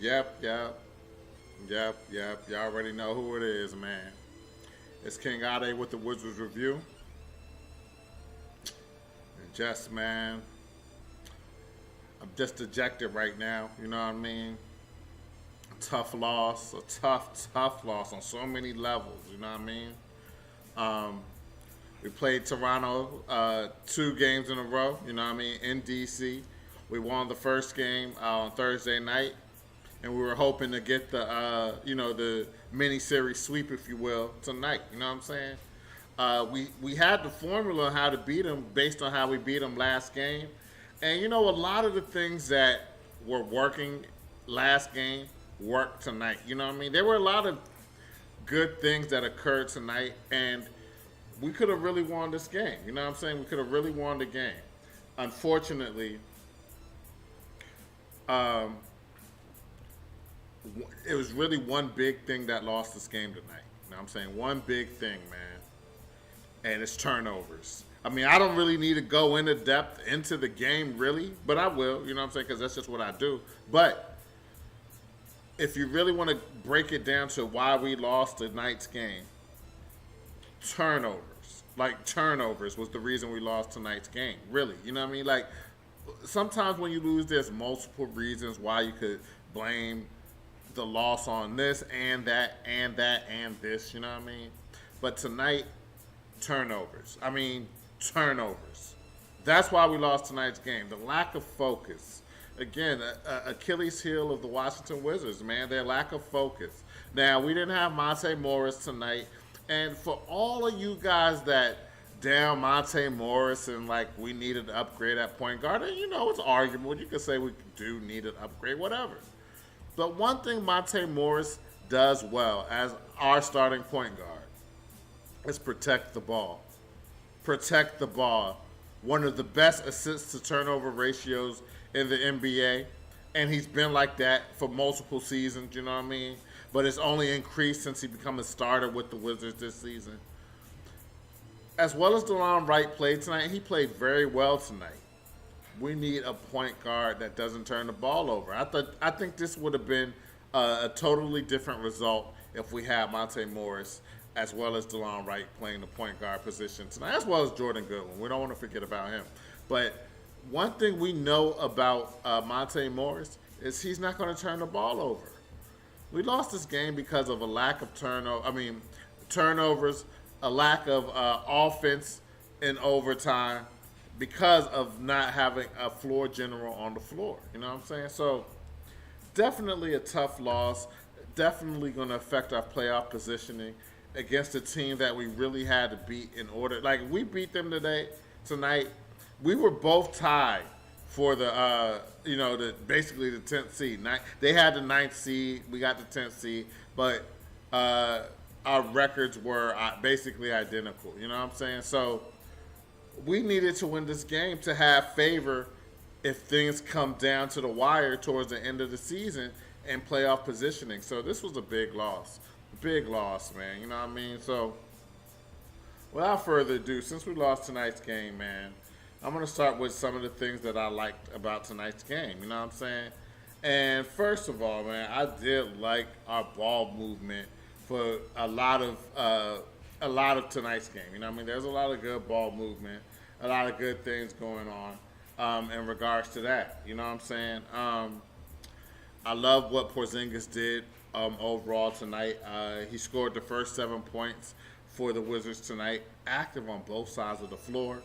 Yep. Y'all already know who it is, man. It's King Ade with the Wizards Review. And just, man, I'm just dejected right now. You know what I mean? Tough loss, a tough loss on so many levels. You know what I mean? Um, we played Toronto 2 games in a row. You know what I mean? In DC, we won the first game on Thursday night, and we were hoping to get the the mini series sweep, if you will, tonight. You know what I'm saying? We had the formula on how to beat them based on how we beat them last game, and you know a lot of the things that were working last game worked tonight. You know what I mean? There were a lot of good things that occurred tonight, and we could have really won this game. You know what I'm saying? We could have really won the game. Unfortunately, um, it was really one big thing that lost this game tonight. You know what I'm saying? One big thing, man, and it's turnovers. I mean, I don't really need to go into depth into the game, really, but I will. You know what I'm saying? Because that's just what I do. But if you really want to break it down to why we lost tonight's game, turnovers. Like, turnovers was the reason we lost tonight's game. Really. You know what I mean? Like, sometimes when you lose, there's multiple reasons why you could blame the loss on this and that and that and this. You know what I mean? But tonight, turnovers. I mean, turnovers. That's why we lost tonight's game. The lack of focus. Again, Achilles heel of the Washington Wizards, man, their lack of focus. Now, we didn't have Monte Morris tonight, and for all of you guys that down Monte Morris and like we needed to upgrade at point guard, and you know it's arguable. You could say we do need an upgrade, whatever. But one thing Monte Morris does well as our starting point guard is protect the ball. Protect the ball. One of the best assists to turnover ratios in the NBA, and he's been like that for multiple seasons, you know what I mean? But it's only increased since he became a starter with the Wizards this season. As well as DeLon Wright played tonight, he played very well tonight. We need a point guard that doesn't turn the ball over. I think this would have been a totally different result if we had Monte Morris as well as DeLon Wright playing the point guard position tonight, as well as Jordan Goodwin. We don't want to forget about him. But one thing we know about Monte Morris is he's not going to turn the ball over. We lost this game because of a lack of turnovers, a lack of offense in overtime because of not having a floor general on the floor. You know what I'm saying? So definitely a tough loss. Definitely going to affect our playoff positioning against a team that we really had to beat in order. Like, we beat them tonight. We were both tied for the basically the 10th seed. They had the 9th seed, we got the 10th seed, but our records were basically identical. You know what I'm saying? So we needed to win this game to have favor if things come down to the wire towards the end of the season and playoff positioning. So this was a big loss. Big loss, man. You know what I mean? So without further ado, since we lost tonight's game, man, I'm going to start with some of the things that I liked about tonight's game. You know what I'm saying? And first of all, man, I did like our ball movement for a lot of tonight's game. You know what I mean? There's a lot of good ball movement, a lot of good things going on in regards to that. You know what I'm saying? I love what Porzingis did overall tonight. He scored the first 7 points for the Wizards tonight, active on both sides of the floor.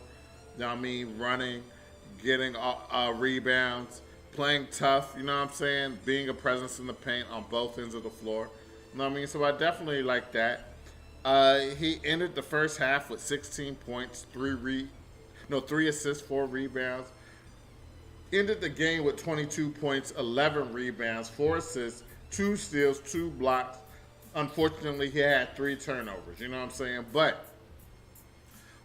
You know what I mean? Running, getting rebounds, playing tough, you know what I'm saying? Being a presence in the paint on both ends of the floor. You know what I mean? So I definitely like that. He ended the first half with 16 points, 3 assists, 4 rebounds. Ended the game with 22 points, 11 rebounds, 4 assists, 2 steals, 2 blocks. Unfortunately, he had 3 turnovers, you know what I'm saying? But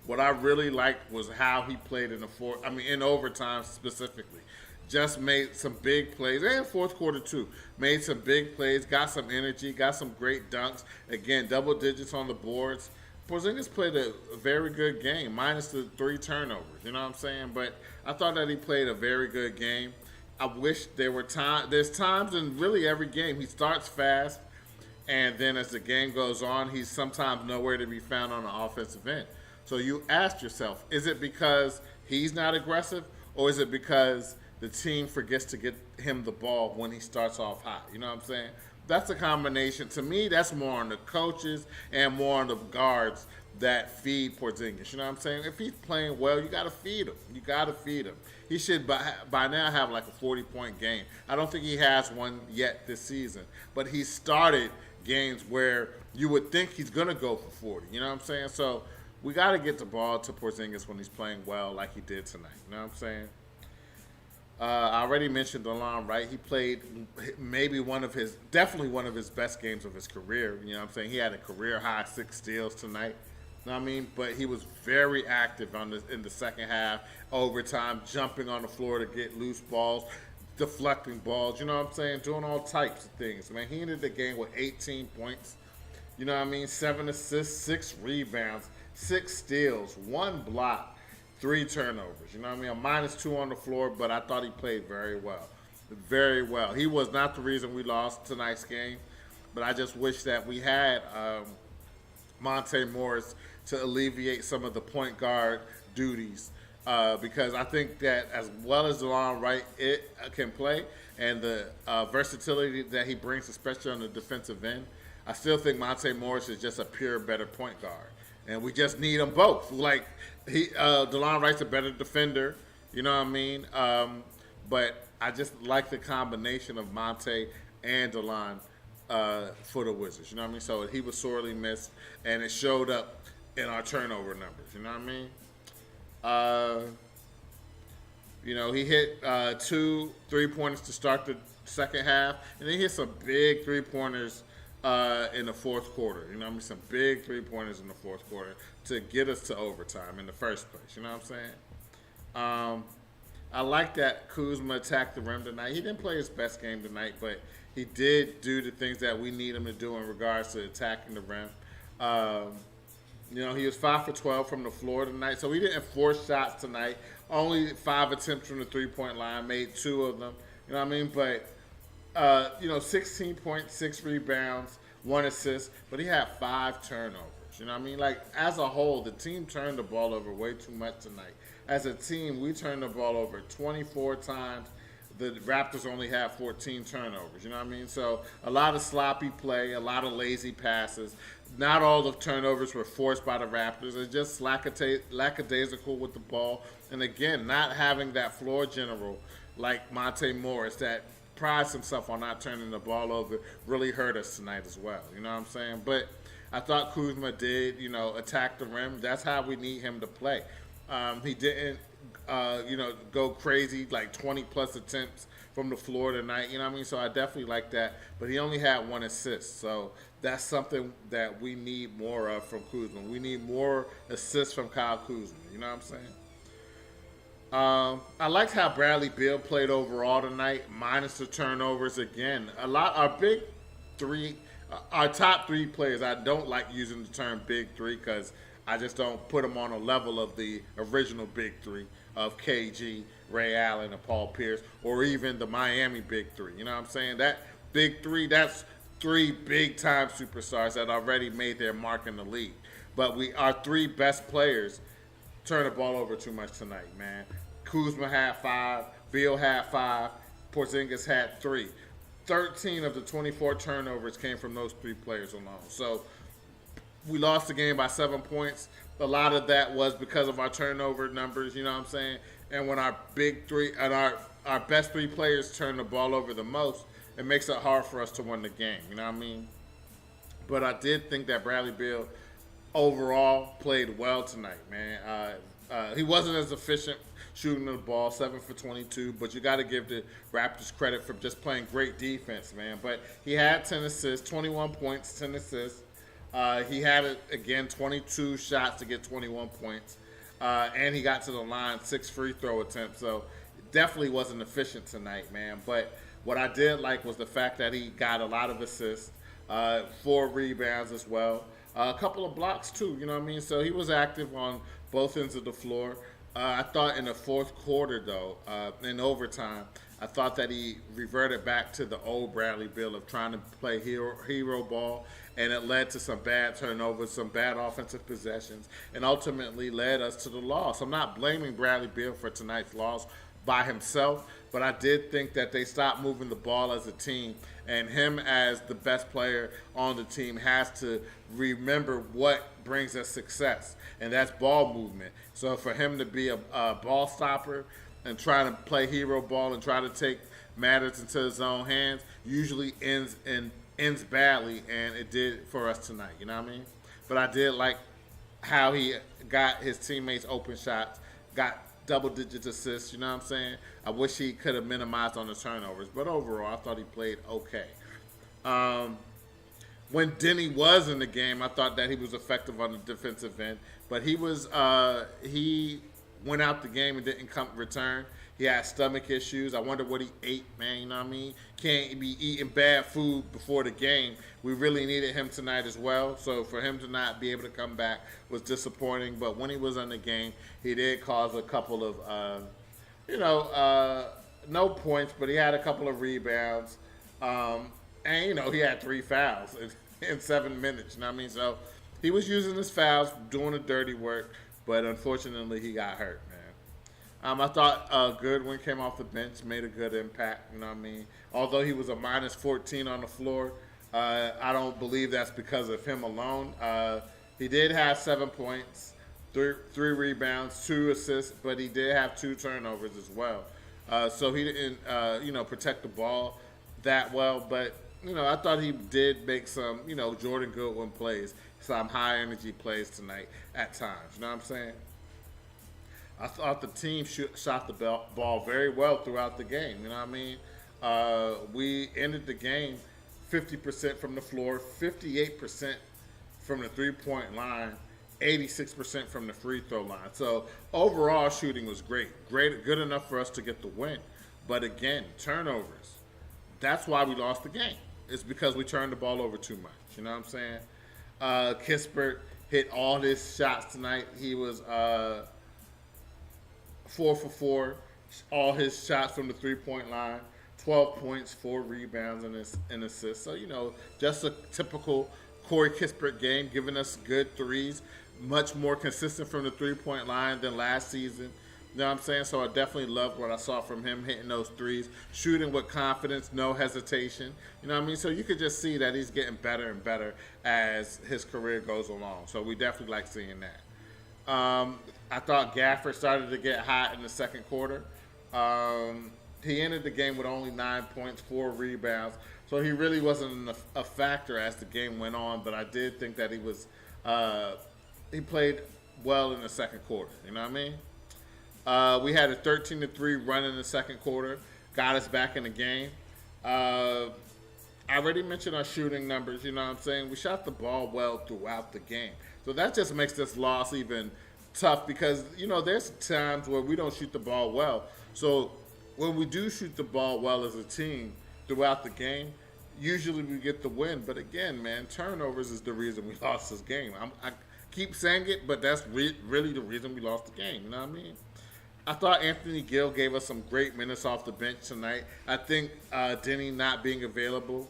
what I really liked was how he played in overtime specifically. Just made some big plays, and fourth quarter too. Made some big plays, got some energy, got some great dunks. Again, double digits on the boards. Porzingis played a very good game, minus the 3 turnovers. You know what I'm saying? But I thought that he played a very good game. I wish there were there's times in really every game he starts fast, and then as the game goes on, he's sometimes nowhere to be found on the offensive end. So you ask yourself, is it because he's not aggressive, or is it because the team forgets to get him the ball when he starts off hot? You know what I'm saying? That's a combination. To me, that's more on the coaches and more on the guards that feed Porzingis. You know what I'm saying? If he's playing well, you got to feed him. You got to feed him. He should by now have like a 40-point game. I don't think he has one yet this season, but he started games where you would think he's gonna go for 40. You know what I'm saying? So we got to get the ball to Porzingis when he's playing well, like he did tonight. You know what I'm saying? I already mentioned DeLon Wright. He played maybe definitely one of his best games of his career. You know what I'm saying? He had a career high 6 steals tonight. You know what I mean? But he was very active in the second half, overtime, jumping on the floor to get loose balls, deflecting balls. You know what I'm saying? Doing all types of things. Man, he ended the game with 18 points. You know what I mean? 7 assists, 6 rebounds, 6 steals, 1 block, 3 turnovers. You know what I mean? A -2 on the floor, but I thought he played very well. Very well. He was not the reason we lost tonight's game, but I just wish that we had Monte Morris to alleviate some of the point guard duties, because I think that as well as DeLon Wright can play, and the versatility that he brings, especially on the defensive end, I still think Monte Morris is just a pure better point guard, and we just need them both. Like DeLon Wright's a better defender, you know what I mean? But I just like the combination of Monte and DeLon for the Wizards, you know what I mean? So he was sorely missed, and it showed up in our turnover numbers, you know what I mean? You know, he hit 2 3-pointers to start the second half, and then he hit some big 3-pointers in the fourth quarter. You know what I mean? Some big 3-pointers in the fourth quarter to get us to overtime in the first place. You know what I'm saying? I like that Kuzma attacked the rim tonight. He didn't play his best game tonight, but he did do the things that we need him to do in regards to attacking the rim. You know, he was 5 for 12 from the floor tonight, so he didn't force shots tonight. Only 5 attempts from the 3-point line, made 2 of them. You know what I mean? But, you know, 16 points, 6 rebounds, 1 assist, but he had 5 turnovers. You know what I mean? Like, as a whole, the team turned the ball over way too much tonight. As a team, we turned the ball over 24 times. The Raptors only had 14 turnovers. You know what I mean? So a lot of sloppy play, a lot of lazy passes. Not all the turnovers were forced by the Raptors. It's just lackadaisical with the ball. And again, not having that floor general like Monte Morris that prides himself on not turning the ball over really hurt us tonight as well. You know what I'm saying? But I thought Kuzma did, you know, attack the rim. That's how we need him to play. He didn't, you know, go crazy, like 20-plus attempts from the floor tonight. You know what I mean? So I definitely like that. But he only had 1 assist. So that's something that we need more of from Kuzma. We need more assists from Kyle Kuzma. You know what I'm saying? I liked how Bradley Beal played overall tonight, minus the turnovers again. Our big 3, our top 3 players, I don't like using the term big 3 because I just don't put them on a level of the original big 3 of KG, Ray Allen, and Paul Pierce, or even the Miami big 3. You know what I'm saying? That big 3, that's 3 big-time superstars that already made their mark in the league. But our 3 best players turned the ball over too much tonight, man. Kuzma had 5, Beal had 5, Porzingis had 3. 13 of the 24 turnovers came from those 3 players alone. So we lost the game by 7 points. A lot of that was because of our turnover numbers, you know what I'm saying? And when our big 3 and our best 3 players turn the ball over the most, it makes it hard for us to win the game, you know what I mean? But I did think that Bradley Beal overall played well tonight, man. He wasn't as efficient shooting the ball, 7 for 22, but you got to give the Raptors credit for just playing great defense, man. But he had 10 assists, 21 points, 10 assists. He had, again, 22 shots to get 21 points. And he got to the line, 6 free throw attempts. So definitely wasn't efficient tonight, man. But what I did like was the fact that he got a lot of assists, 4 rebounds as well. A couple of blocks, too, you know what I mean? So he was active on both ends of the floor. I thought in the fourth quarter, though, in overtime, I thought that he reverted back to the old Bradley Bill of trying to play hero ball, and it led to some bad turnovers, some bad offensive possessions, and ultimately led us to the loss. I'm not blaming Bradley Bill for tonight's loss by himself, but I did think that they stopped moving the ball as a team, and him as the best player on the team has to remember what brings us success, and that's ball movement. So for him to be a ball stopper and try to play hero ball and try to take matters into his own hands usually ends badly, and it did for us tonight. You know what I mean? But I did like how he got his teammates open shots, got double digit assists. You know what I'm saying? I wish he could have minimized on the turnovers, but overall, I thought he played okay. Um, when Denny was in the game, I thought that he was effective on the defensive end, but he went out the game and didn't come return. He had stomach issues. I wonder what he ate, man. You know what I mean? Can't be eating bad food before the game. We really needed him tonight as well. So for him to not be able to come back was disappointing. But when he was in the game, he did cause a couple of, no points, but he had a couple of rebounds. And, he had 3 fouls in 7 minutes. You know what I mean? So he was using his fouls, doing the dirty work. But unfortunately, he got hurt, man. I thought Goodwin came off the bench, made a good impact. You know what I mean? Although he was a minus 14 on the floor, I don't believe that's because of him alone. He did have 7 points, three rebounds, 2 assists, but he did have 2 turnovers as well. So he didn't, protect the ball that well. But, I thought he did make some, Jordan Goodwin plays, some high energy plays tonight at times. You know what I'm saying? I thought the team shot the ball very well throughout the game. You know what I mean? We ended the game 50% from the floor, 58% from the three-point line, 86% from the free throw line. So overall shooting was great, good enough for us to get the win. But again, turnovers. That's why we lost the game. It's because we turned the ball over too much. You know what I'm saying? Kispert hit all his shots tonight. He was 4 for 4, all his shots from the three-point line, 12 points, 4 rebounds, and an assist. So, just a typical Corey Kispert game, giving us good threes, much more consistent from the three-point line than last season. You know what I'm saying? So I definitely loved what I saw from him, hitting those threes, shooting with confidence, no hesitation. You know what I mean? So you could just see that he's getting better and better as his career goes along. So we definitely like seeing that. I thought Gafford started to get hot in the second quarter. He ended the game with only 9 points, 4 rebounds. So he really wasn't a factor as the game went on. But I did think that he played well in the second quarter. You know what I mean? We had a 13-3 run in the second quarter, got us back in the game. I already mentioned our shooting numbers, you know what I'm saying? We shot the ball well throughout the game. So that just makes this loss even tough because, there's times where we don't shoot the ball well. So when we do shoot the ball well as a team throughout the game, usually we get the win. But again, man, turnovers is the reason we lost this game. I keep saying it, but that's really the reason we lost the game, you know what I mean? I thought Anthony Gill gave us some great minutes off the bench tonight. I think Denny not being available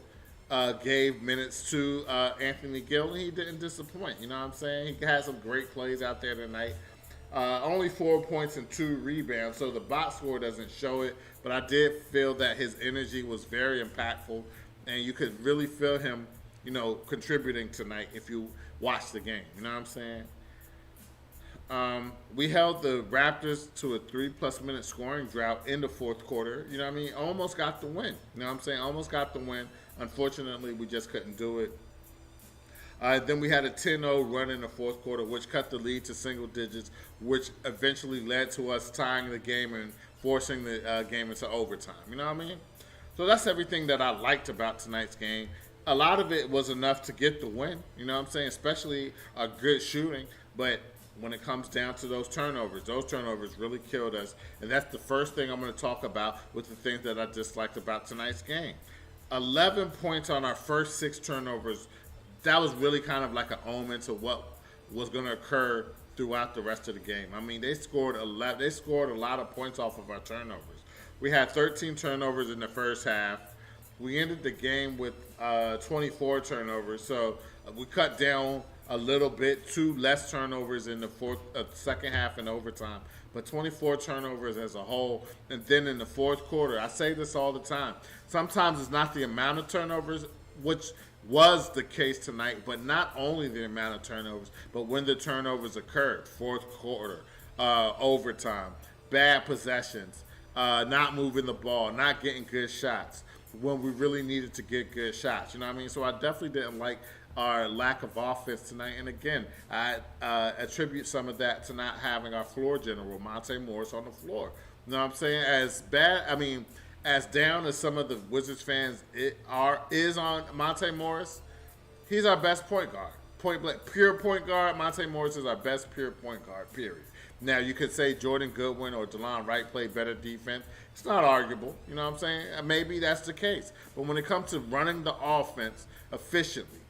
gave minutes to Anthony Gill, and he didn't disappoint. You know what I'm saying? He had some great plays out there tonight. Only 4 points and 2 rebounds, so the box score doesn't show it, but I did feel that his energy was very impactful, and you could really feel him, contributing tonight if you watch the game. You know what I'm saying? We held the Raptors to a 3+ minute scoring drought in the fourth quarter. You know what I mean? Almost got the win. You know what I'm saying? Almost got the win. Unfortunately, we just couldn't do it. Then we had a 10-0 run in the fourth quarter, which cut the lead to single digits, which eventually led to us tying the game and forcing the game into overtime. You know what I mean? So that's everything that I liked about tonight's game. A lot of it was enough to get the win. You know what I'm saying? Especially a good shooting. But when it comes down to those turnovers really killed us. And that's the first thing I'm going to talk about with the things that I disliked about tonight's game. 11 points on our first 6 turnovers. That was really kind of like an omen to what was going to occur throughout the rest of the game. I mean, they scored 11. They scored a lot of points off of our turnovers. We had 13 turnovers in the first half. We ended the game with 24 turnovers, so we cut down a little bit, two less turnovers in the second half and overtime, but 24 turnovers as a whole. And then in the fourth quarter, I say this all the time. Sometimes it's not the amount of turnovers, which was the case tonight, but not only the amount of turnovers, but when the turnovers occurred, fourth quarter, overtime, bad possessions, not moving the ball, not getting good shots when we really needed to get good shots. You know what I mean? So I definitely didn't like our lack of offense tonight. And again, I attribute some of that to not having our floor general, Monte Morris, on the floor. You know what I'm saying? As down as some of the Wizards fans is on Monte Morris, he's our best point guard. Point blank, pure point guard. Monte Morris is our best pure point guard, period. Now, you could say Jordan Goodwin or DeLon Wright played better defense. It's not arguable. You know what I'm saying? Maybe that's the case. But when it comes to running the offense efficiently,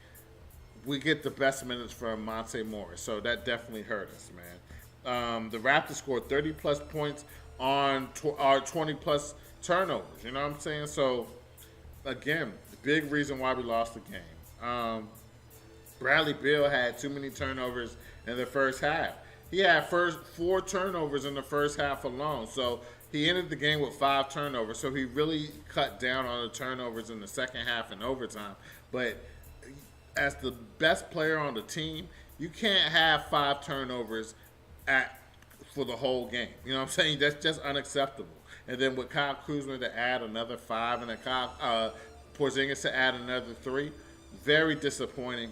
we get the best minutes from Monte Morris. So that definitely hurt us, man. The Raptors scored 30-plus points on our 20-plus turnovers. You know what I'm saying? So, again, the big reason why we lost the game. Bradley Beal had too many turnovers in the first half. He had four turnovers in the first half alone. So he ended the game with 5 turnovers. So he really cut down on the turnovers in the second half and overtime. But as the best player on the team, you can't have 5 turnovers for the whole game. You know what I'm saying? That's just unacceptable. And then with Kyle Kuzma to add another 5 and then Porzingis to add another 3, very disappointing.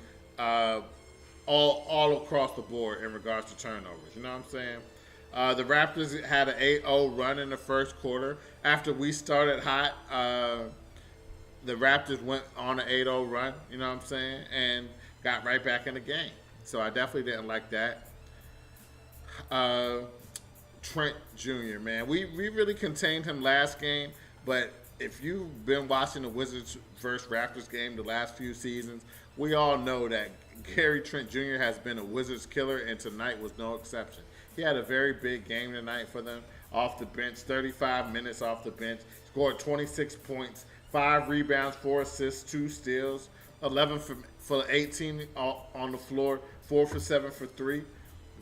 All across the board in regards to turnovers. You know what I'm saying? The Raptors had an 8-0 run in the first quarter. After we started hot, the Raptors went on an 8-0 run, you know what I'm saying, and got right back in the game. So I definitely didn't like that. Trent Jr., man. We really contained him last game, but if you've been watching the Wizards versus Raptors game the last few seasons, we all know that Gary Trent Jr. has been a Wizards killer, and tonight was no exception. He had a very big game tonight for them off the bench, 35 minutes off the bench, scored 26 points, 5 rebounds, 4 assists, 2 steals, 11 for 18 on the floor, 4 for 7 for 3.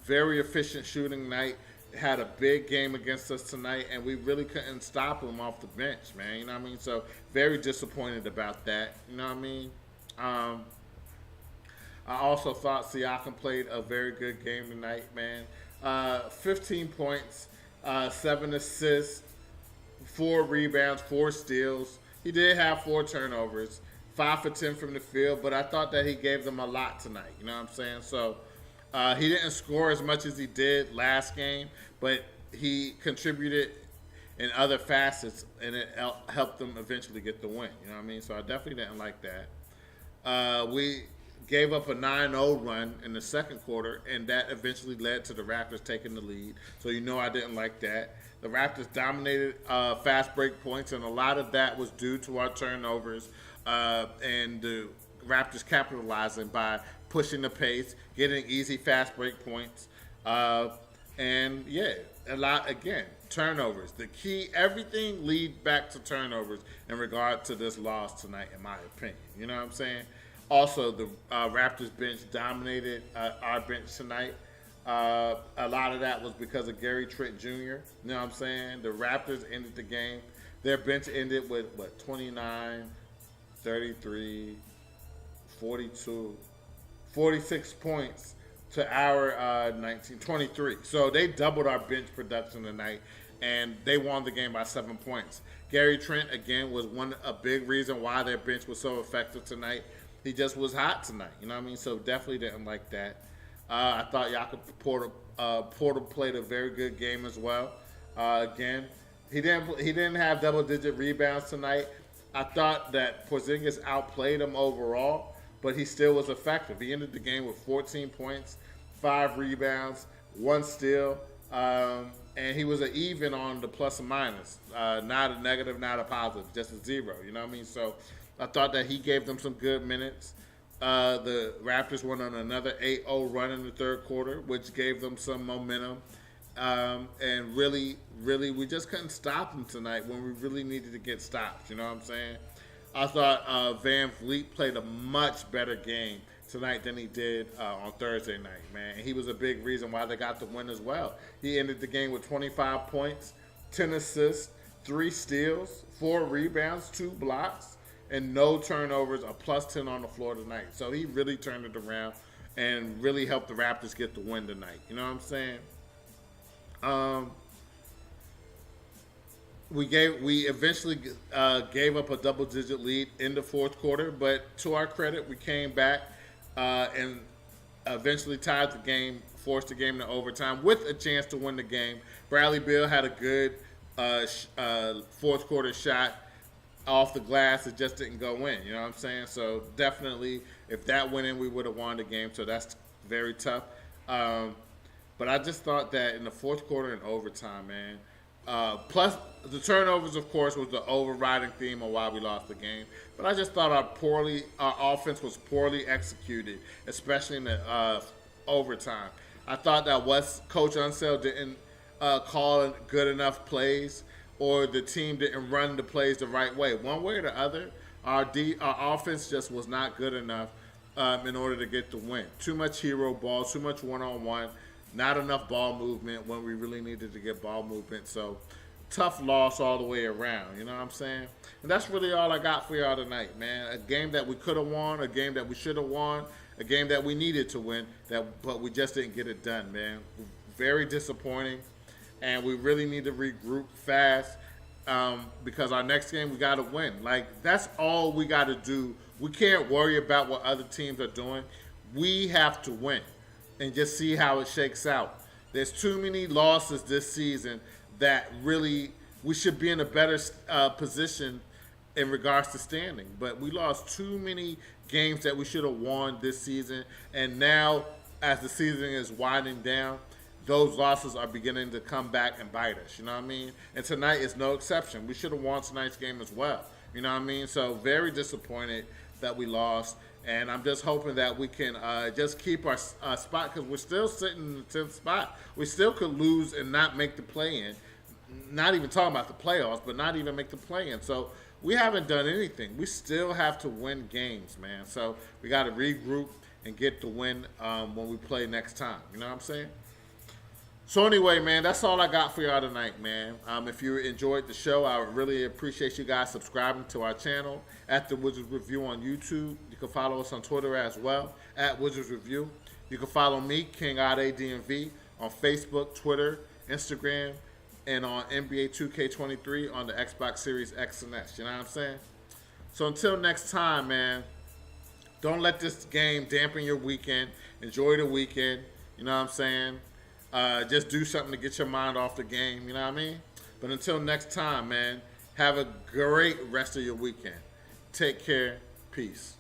Very efficient shooting night. Had a big game against us tonight, and we really couldn't stop him off the bench, man. You know what I mean? So very disappointed about that. You know what I mean? I also thought Siakam played a very good game tonight, man. 15 points, 7 assists, 4 rebounds, 4 steals. He did have 4 turnovers, 5 for 10 from the field, but I thought that he gave them a lot tonight. You know what I'm saying? So he didn't score as much as he did last game, but he contributed in other facets, and it helped them eventually get the win. You know what I mean? So I definitely didn't like that. We gave up a 9-0 run in the second quarter, and that eventually led to the Raptors taking the lead. So you know I didn't like that. The Raptors dominated fast break points, and a lot of that was due to our turnovers and the Raptors capitalizing by pushing the pace, getting easy fast break points. And, yeah, a lot, again, turnovers. The key, everything lead back to turnovers in regard to this loss tonight, in my opinion. You know what I'm saying? Also, the Raptors bench dominated our bench tonight. A lot of that was because of Gary Trent Jr. You know what I'm saying? The Raptors ended the game. Their bench ended with, 29, 33, 42, 46 points to our 23. So they doubled our bench production tonight, and they won the game by 7 points. Gary Trent, again, was a big reason why their bench was so effective tonight. He just was hot tonight, you know what I mean? So definitely didn't like that. I thought Jakob Porter played a very good game as well. Again, he didn't have double-digit rebounds tonight. I thought that Porzingis outplayed him overall, but he still was effective. He ended the game with 14 points, 5 rebounds, 1 steal, and he was an even on the plus and minus. Not a negative, not a positive, just a 0. You know what I mean? So I thought that he gave them some good minutes. The Raptors went on another 8-0 run in the third quarter, which gave them some momentum. And really, we just couldn't stop them tonight when we really needed to get stops. You know what I'm saying? I thought Van Vliet played a much better game tonight than he did on Thursday night, man. And he was a big reason why they got the win as well. He ended the game with 25 points, 10 assists, 3 steals, 4 rebounds, 2 blocks, and no turnovers, a plus 10 on the floor tonight. So he really turned it around and really helped the Raptors get the win tonight. You know what I'm saying? We eventually gave up a double-digit lead in the fourth quarter, but to our credit, we came back and eventually tied the game, forced the game to overtime with a chance to win the game. Bradley Beal had a good fourth quarter shot off the glass. It just didn't go in. You know what I'm saying? So definitely, if that went in, we would have won the game. So that's very tough. But I just thought that in the fourth quarter and overtime, man. Plus, the turnovers, of course, was the overriding theme of why we lost the game. But I just thought our offense was poorly executed, especially in the overtime. I thought that Coach Unseld didn't call good enough plays, or the team didn't run the plays the right way. One way or the other, our offense just was not good enough in order to get the win. Too much hero ball, too much one-on-one, not enough ball movement when we really needed to get ball movement. So, tough loss all the way around, you know what I'm saying? And that's really all I got for y'all tonight, man. A game that we could have won, a game that we should have won, a game that we needed to win, but we just didn't get it done, man. Very disappointing. And we really need to regroup fast because our next game we got to win. Like, that's all we got to do. We can't worry about what other teams are doing. We have to win and just see how it shakes out. There's too many losses this season that really we should be in a better position in regards to standing. But we lost too many games that we should have won this season. And now, as the season is winding down, those losses are beginning to come back and bite us, you know what I mean? And tonight is no exception. We should have won tonight's game as well, you know what I mean? So very disappointed that we lost, and I'm just hoping that we can just keep our spot, because we're still sitting in the 10th spot. We still could lose and not make the play-in, not even talking about the playoffs, but not even make the play-in. So we haven't done anything. We still have to win games, man. So we got to regroup and get the win when we play next time, you know what I'm saying? So anyway, man, that's all I got for y'all tonight, man. If you enjoyed the show, I would really appreciate you guys subscribing to our channel at The Wizards Review on YouTube. You can follow us on Twitter as well, at Wizards Review. You can follow me, King Ade DMV, on Facebook, Twitter, Instagram, and on NBA 2K23 on the Xbox Series X and S. You know what I'm saying? So until next time, man, don't let this game dampen your weekend. Enjoy the weekend. You know what I'm saying? Just do something to get your mind off the game, you know what I mean? But until next time, man, have a great rest of your weekend. Take care. Peace.